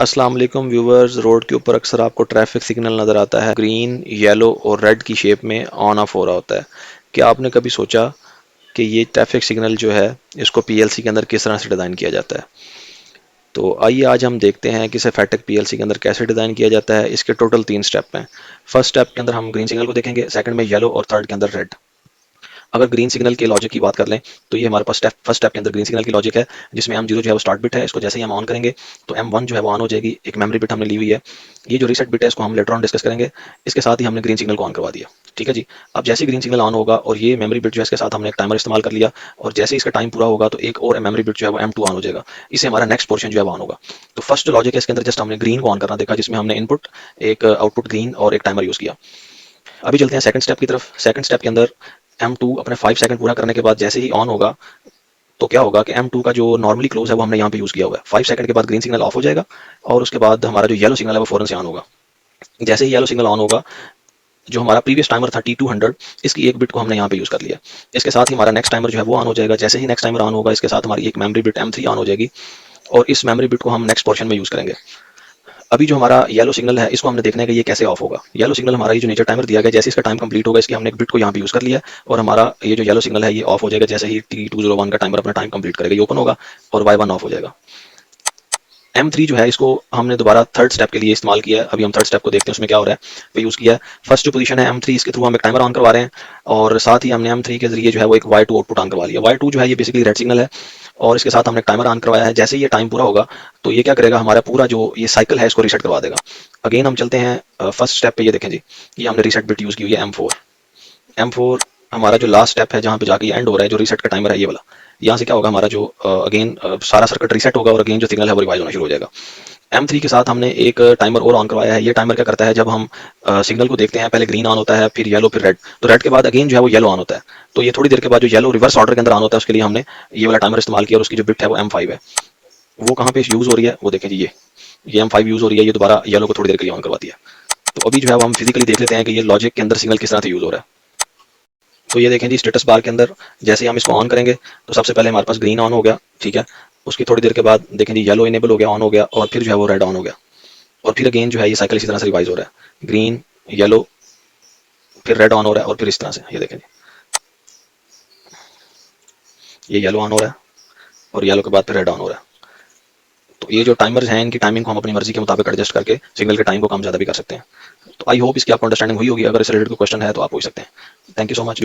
अस्सलाम वालेकुम viewers. Road के ऊपर अक्सर आपको ट्रैफिक सिग्नल नज़र आता है, ग्रीन येलो और रेड की शेप में ऑन ऑफ हो रहा होता है। क्या आपने कभी सोचा कि ये ट्रैफिक सिग्नल जो है इसको पीएलसी के अंदर किस तरह से डिज़ाइन किया जाता है? तो आइए आज हम देखते हैं कि सिफेटिक पीएलसी के अंदर कैसे डिज़ाइन किया जाता है। इसके टोटल 3 स्टेप हैं। फर्स्ट स्टेप के अंदर हम ग्रीन सिग्नल को देखेंगे, सेकंड में येलो और थर्ड के अंदर रेड। अगर ग्रीन सिग्नल के लॉजिक की बात कर लें तो ये हमारे पास फर्स्ट स्टेप के अंदर ग्रीन सिग्नल की लॉजिक है, जिसमें M0 जो है वो स्टार्ट बिट है। इसको जैसे ही हम ऑन करेंगे तो M1 जो है वो ऑन हो जाएगी। एक मेमोरी बिट हमने ली हुई है। ये जो रीसेट बिट है इसको हम लेटर ऑन डिस्कस करेंगे। इसके साथ ही हमने ग्रीन सिग्नल को ऑन करवा दिया। ठीक है जी। अब जैसे ही ग्रीन सिग्नल ऑन होगा और ये मेमोरी बिट जो है इसके साथ हमने एक टाइमर इस्तेमाल कर लिया, और जैसे ही इसका टाइम पूरा होगा तो एक और मेमोरी बिट जो है वो M2 ऑन हो जाएगा। इससे हमारा नेक्स्ट पोर्शन जो है वो ऑन होगा। तो फर्स्ट लॉजिक है इसके अंदर, जस्ट हमने ग्रीन को ऑन करना देखा, जिसमें हमने इनपुट एक आउटपुट ग्रीन और एक टाइमर यूज किया। अभी चलते हैं सेकंड स्टेप की तरफ। सेकंड स्टेप के अंदर M2 अपने 5 सेकंड पूरा करने के बाद जैसे ही ऑन होगा तो क्या होगा कि M2 का जो नॉर्मली क्लोज है वो हमने यहाँ पे यूज किया हुआ है। 5 सेकंड के बाद ग्रीन सिग्नल ऑफ हो जाएगा और उसके बाद हमारा जो येलो सिग्नल है वो फौरन से ऑन होगा। जैसे ही येलो सिग्नल ऑन होगा, जो हमारा प्रीवियस टाइमर था T200, इसकी एक बिट को हमने यहाँ पे यूज कर लिया। इसके साथ ही हमारा नेक्स्ट टाइमर जो है वो ऑन हो जाएगा। जैसे ही नेक्स्ट टाइमर ऑन होगा, इसके साथ हमारी एक मेमोरी बिट M3 ऑन हो जाएगी और इस मेमोरी बिट को हम नेक्स्ट पोर्शन में यूज करेंगे। अभी जो हमारा येलो सिग्नल है इसको हमने देखना है कि ये कैसे ऑफ होगा। येलो सिग्नल हमारा ये जो नीचे टाइमर दिया गया, जैसे इसका टाइम कंप्लीट होगा इसकी हमने एक बिट को यहाँ पे यूज कर लिया है और हमारा ये जो येलो सिग्नल है ये ऑफ हो जाएगा जैसे ही T201 का टाइमर अपना टाइम कंप्लीट करेगा। ये ओपन होगा और Y1 ऑफ हो जाएगा। M3 जो है इसको हमने दोबारा थर्ड स्टेप के लिए इस्तेमाल किया है। अभी हम थर्ड स्टेप को देखते हैं उसमें क्या हो रहा है, वो यूज़ किया है। फर्स्ट जो पोजीशन है M3, इसके थ्रू हम एक टाइमर ऑन करवा रहे हैं और साथ ही हमने M3 के जरिए जो है वो एक Y2 आउटपुट ऑन करवा लिया। Y2 जो है ये बेसिकली रेड सिग्नल है और इसके साथ हमने टाइमर ऑन करवाया है। जैसे ही ये टाइम पूरा होगा तो ये क्या करेगा, हमारा पूरा जो ये साइकिल है इसको रीसेट करवा देगा। अगेन हम चलते हैं फर्स्ट स्टेप पे। ये देखें जी, ये हमने रीसेट बिट यूज़ की हुई है M4। हमारा जो लास्ट स्टेप है जहाँ पे जाके एंड हो रहा है, जो रीसेट का टाइमर है ये वाला, यहाँ से क्या होगा, हमारा जो अगेन सारा सर्किट रीसेट होगा और अगेन जो सिग्नल है वो रिवाइज होना शुरू हो जाएगा। M3 के साथ हमने एक टाइमर और ऑन करवाया है। ये टाइमर क्या करता है, जब हम सिग्नल को देखते हैं पहले ग्रीन ऑन होता है, फिर येलो, फिर रेड, तो रेड के बाद अगेन जो है वो येलो ऑन होता है। तो ये थोड़ी देर के बाद जो येलो रिवर्स ऑर्डर के अंदर ऑन होता है उसके लिए हमने ये वाला टाइमर इस्तेमाल किया और उसकी जो बिट है वो M5 है। वो कहाँ पे यूज हो रही है वो देखें जी, ये M5 यूज हो रही है। ये दोबारा येलो को थोड़ी देर के लिए ऑन करवा दिया। तो अभी जो है वो हम फिजिकली देख लेते हैं कि ये लॉजिक के अंदर सिग्नल किस तरह से यूज हो रहा है। तो ये देखें जी, स्टेटस बार के अंदर जैसे ही हम इसको ऑन करेंगे तो सबसे पहले हमारे पास ग्रीन ऑन हो गया। ठीक है। उसकी थोड़ी देर के बाद देखें जी, येलो इनेबल हो गया, ऑन हो गया, और फिर जो है वो रेड ऑन हो गया। और फिर अगेन जो है ये साइकिल इसी तरह से रिवाइज हो रहा है, ग्रीन, येलो, फिर रेड ऑन हो रहा है और फिर इस तरह से ये देखें जी, ये येलो ऑन हो रहा है और येलो के बाद फिर रेड ऑन हो रहा है। तो ये जो टाइमर्स हैं इनकी टाइमिंग को हम अपनी मर्जी के मुताबिक एडजस्ट करके सिग्नल के टाइम को कम ज़्यादा भी कर सकते हैं। तो आई होप इसकी आपको अंडरस्टैंडिंग हुई होगी। अगर इस रिलेटेड कोई क्वेश्चन है तो आप पूछ सकते हैं। Thank you so much.